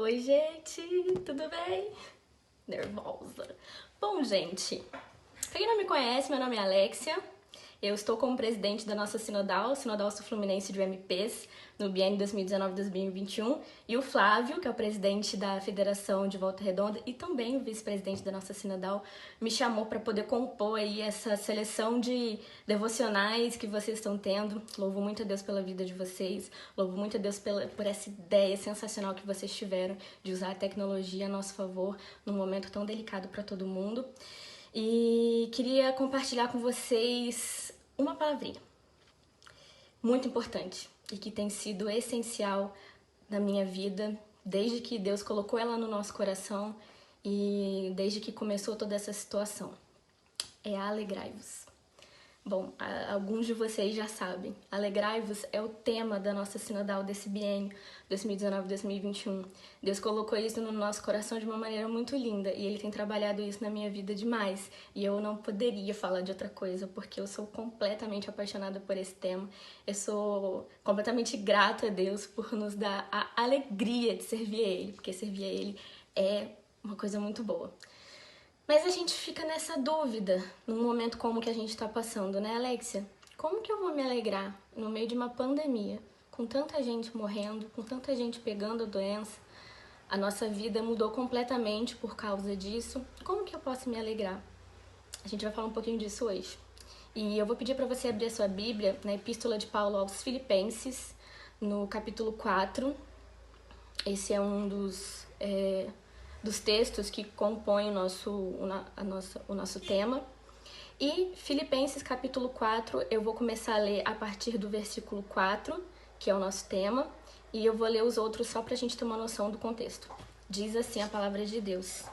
Oi, gente, tudo bem? Nervosa. Bom, gente, pra quem não me conhece, meu nome é Alexia. Eu estou como presidente da nossa Sinodal Sul-Fluminense de UMPs, no biênio 2019-2021, e o Flávio, que é o presidente da Federação de Volta Redonda e também o vice-presidente da nossa Sinodal, me chamou para poder compor aí essa seleção de devocionais que vocês estão tendo. Louvo muito a Deus pela vida de vocês, louvo muito a Deus por essa ideia sensacional que vocês tiveram de usar a tecnologia a nosso favor num momento tão delicado para todo mundo. E queria compartilhar com vocês uma palavrinha muito importante e que tem sido essencial na minha vida desde que Deus colocou ela no nosso coração e desde que começou toda essa situação. É alegrai-vos. Bom, alguns de vocês já sabem, alegrai-vos é o tema da nossa sinodal desse biênio 2019-2021. Deus colocou isso no nosso coração de uma maneira muito linda e Ele tem trabalhado isso na minha vida demais. E eu não poderia falar de outra coisa, porque eu sou completamente apaixonada por esse tema. Eu sou completamente grata a Deus por nos dar a alegria de servir a Ele, porque servir a Ele é uma coisa muito boa. Mas a gente fica nessa dúvida, num momento como que a gente tá passando, né, Alexia? Como que eu vou me alegrar no meio de uma pandemia, com tanta gente morrendo, com tanta gente pegando a doença? A nossa vida mudou completamente por causa disso. Como que eu posso me alegrar? A gente vai falar um pouquinho disso hoje. E eu vou pedir para você abrir a sua Bíblia na Epístola de Paulo aos Filipenses, no capítulo 4. Esse é um dos textos que compõem o nosso tema. E Filipenses capítulo 4, eu vou começar a ler a partir do versículo 4, que é o nosso tema, e eu vou ler os outros só para a gente ter uma noção do contexto. Diz assim a palavra de Deus: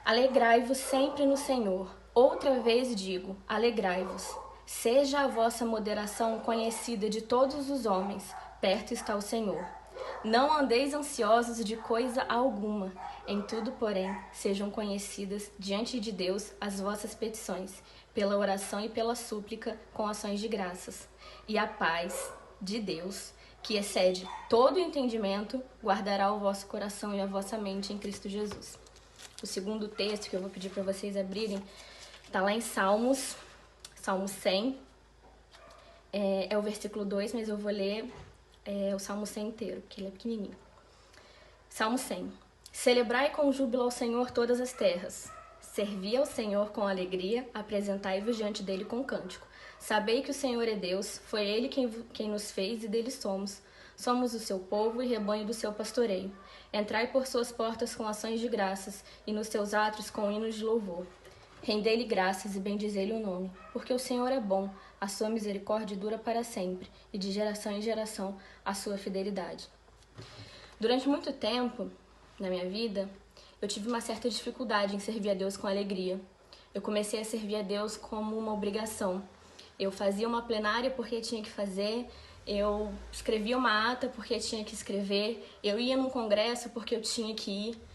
Alegrai-vos sempre no Senhor. Outra vez digo, alegrai-vos. Seja a vossa moderação conhecida de todos os homens, perto está o Senhor. Não andeis ansiosos de coisa alguma. Em tudo, porém, sejam conhecidas diante de Deus as vossas petições, pela oração e pela súplica, com ações de graças. E a paz de Deus, que excede todo entendimento, guardará o vosso coração e a vossa mente em Cristo Jesus. O segundo texto que eu vou pedir para vocês abrirem está lá em Salmo 100. É o versículo 2, mas eu vou ler o Salmo 100 inteiro, porque ele é pequenininho. Salmo 100. Celebrai com júbilo ao Senhor todas as terras. Servi ao Senhor com alegria, apresentai-vos diante dele com cântico. Sabei que o Senhor é Deus, foi ele quem nos fez e dele somos. Somos o seu povo e rebanho do seu pastoreio. Entrai por suas portas com ações de graças e nos seus átrios com hinos de louvor. Rendei-lhe graças e bendizei-lhe o nome, porque o Senhor é bom, a sua misericórdia dura para sempre, e de geração em geração a sua fidelidade. Durante muito tempo, na minha vida, eu tive uma certa dificuldade em servir a Deus com alegria. Eu comecei a servir a Deus como uma obrigação. Eu fazia uma plenária porque tinha que fazer, eu escrevia uma ata porque tinha que escrever, eu ia num congresso porque eu tinha que ir.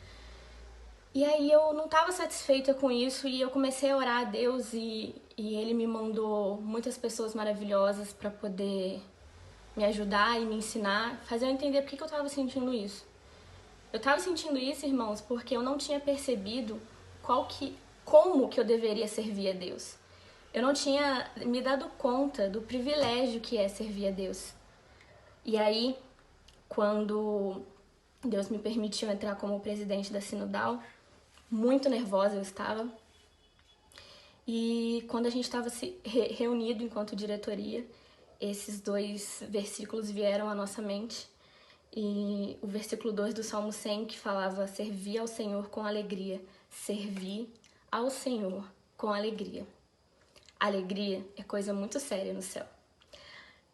E aí eu não estava satisfeita com isso e eu comecei a orar a Deus e Ele me mandou muitas pessoas maravilhosas para poder me ajudar e me ensinar, fazer eu entender por que eu estava sentindo isso. Eu estava sentindo isso, irmãos, porque eu não tinha percebido como que eu deveria servir a Deus. Eu não tinha me dado conta do privilégio que é servir a Deus. E aí, quando Deus me permitiu entrar como presidente da Sinodal, muito nervosa eu estava. E quando a gente estava se reunido enquanto diretoria, esses dois versículos vieram à nossa mente. E o versículo 2 do Salmo 100, que falava: servir ao Senhor com alegria. Servir ao Senhor com alegria. Alegria é coisa muito séria no céu.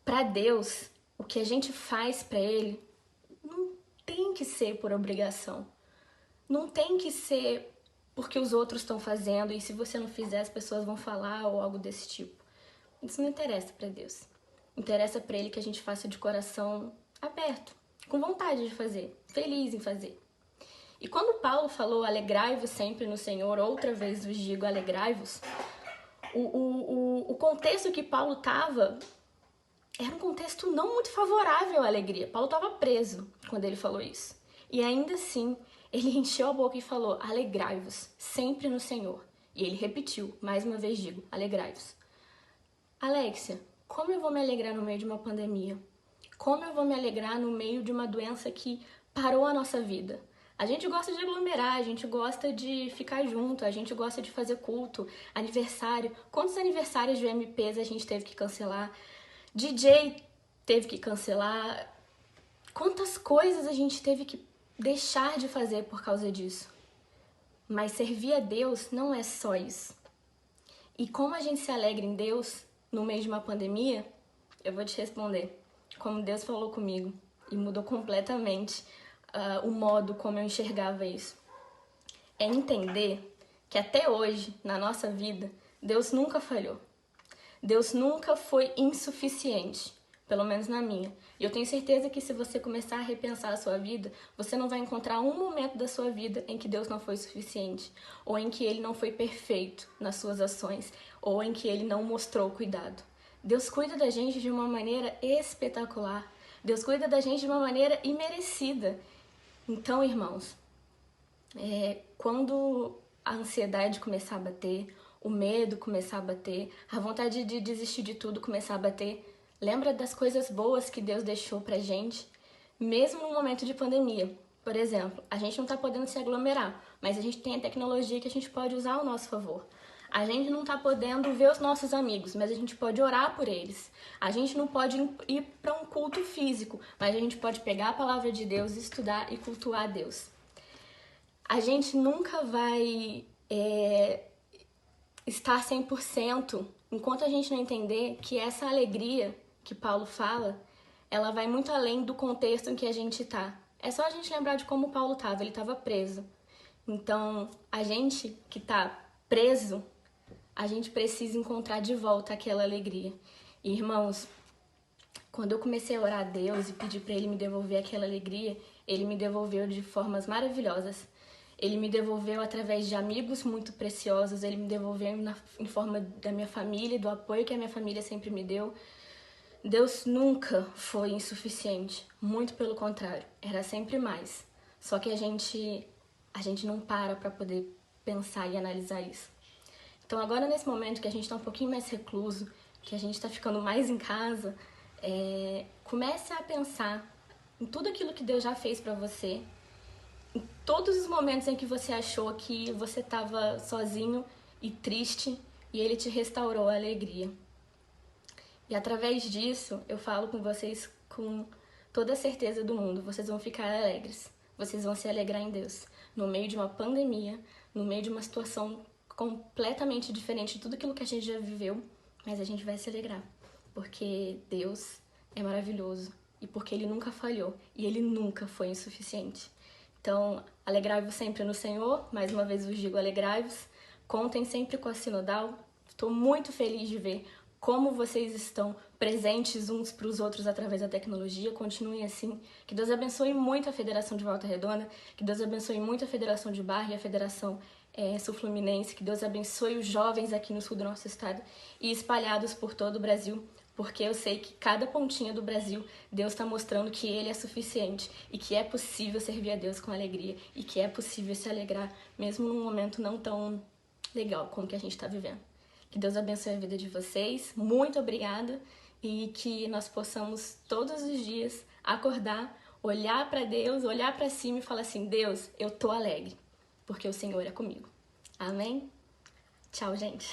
Para Deus, o que a gente faz para Ele não tem que ser por obrigação. Não tem que ser porque os outros estão fazendo e se você não fizer as pessoas vão falar ou algo desse tipo. Isso não interessa para Deus. Interessa para Ele que a gente faça de coração aberto, com vontade de fazer, feliz em fazer. E quando Paulo falou alegrai-vos sempre no Senhor, outra vez vos digo alegrai-vos, o contexto que Paulo estava era um contexto não muito favorável à alegria. Paulo estava preso quando ele falou isso. E ainda assim, ele encheu a boca e falou: alegrai-vos sempre no Senhor. E ele repetiu, mais uma vez digo, alegrai-vos. Alexia, como eu vou me alegrar no meio de uma pandemia? Como eu vou me alegrar no meio de uma doença que parou a nossa vida? A gente gosta de aglomerar, a gente gosta de ficar junto, a gente gosta de fazer culto, aniversário. Quantos aniversários de MPs a gente teve que cancelar? DJ teve que cancelar. Quantas coisas a gente teve que deixar de fazer por causa disso? Mas servir a Deus não é só isso. E como a gente se alegra em Deus no meio de uma pandemia, eu vou te responder. Como Deus falou comigo e mudou completamente o modo como eu enxergava isso. É entender que até hoje, na nossa vida, Deus nunca falhou. Deus nunca foi insuficiente, pelo menos na minha. E eu tenho certeza que se você começar a repensar a sua vida, você não vai encontrar um momento da sua vida em que Deus não foi suficiente, ou em que Ele não foi perfeito nas suas ações, ou em que Ele não mostrou cuidado. Deus cuida da gente de uma maneira espetacular. Deus cuida da gente de uma maneira imerecida. Então, irmãos, quando a ansiedade começar a bater, o medo começar a bater, a vontade de desistir de tudo começar a bater, lembra das coisas boas que Deus deixou pra gente, mesmo no momento de pandemia. Por exemplo, a gente não tá podendo se aglomerar, mas a gente tem a tecnologia que a gente pode usar ao nosso favor. A gente não tá podendo ver os nossos amigos, mas a gente pode orar por eles. A gente não pode ir para um culto físico, mas a gente pode pegar a palavra de Deus, estudar e cultuar a Deus. A gente nunca vai estar 100% enquanto a gente não entender que essa alegria que Paulo fala, ela vai muito além do contexto em que a gente tá. É só a gente lembrar de como Paulo estava, ele estava preso. Então, a gente que tá preso, a gente precisa encontrar de volta aquela alegria. E, irmãos, quando eu comecei a orar a Deus e pedir para Ele me devolver aquela alegria, Ele me devolveu de formas maravilhosas. Ele me devolveu através de amigos muito preciosos, Ele me devolveu em forma da minha família, do apoio que a minha família sempre me deu. Deus nunca foi insuficiente, muito pelo contrário, era sempre mais. Só que a gente não para poder pensar e analisar isso. Então agora nesse momento que a gente está um pouquinho mais recluso, que a gente está ficando mais em casa, comece a pensar em tudo aquilo que Deus já fez para você, em todos os momentos em que você achou que você estava sozinho e triste e Ele te restaurou a alegria. E através disso, eu falo com vocês com toda a certeza do mundo, vocês vão ficar alegres, vocês vão se alegrar em Deus. No meio de uma pandemia, no meio de uma situação completamente diferente de tudo aquilo que a gente já viveu, mas a gente vai se alegrar, porque Deus é maravilhoso e porque Ele nunca falhou e Ele nunca foi insuficiente. Então, alegrai-vos sempre no Senhor, mais uma vez vos digo, alegrai-vos, contem sempre com a Sinodal. Estou muito feliz de ver como vocês estão presentes uns para os outros através da tecnologia. Continuem assim. Que Deus abençoe muito a Federação de Volta Redonda, que Deus abençoe muito a Federação de Barra e a Federação Sul-Fluminense, que Deus abençoe os jovens aqui no sul do nosso estado e espalhados por todo o Brasil, porque eu sei que cada pontinha do Brasil, Deus está mostrando que Ele é suficiente e que é possível servir a Deus com alegria e que é possível se alegrar mesmo num momento não tão legal como que a gente está vivendo. Que Deus abençoe a vida de vocês, muito obrigada, e que nós possamos todos os dias acordar, olhar para Deus, olhar para cima e falar assim: Deus, eu tô alegre, porque o Senhor é comigo. Amém? Tchau, gente!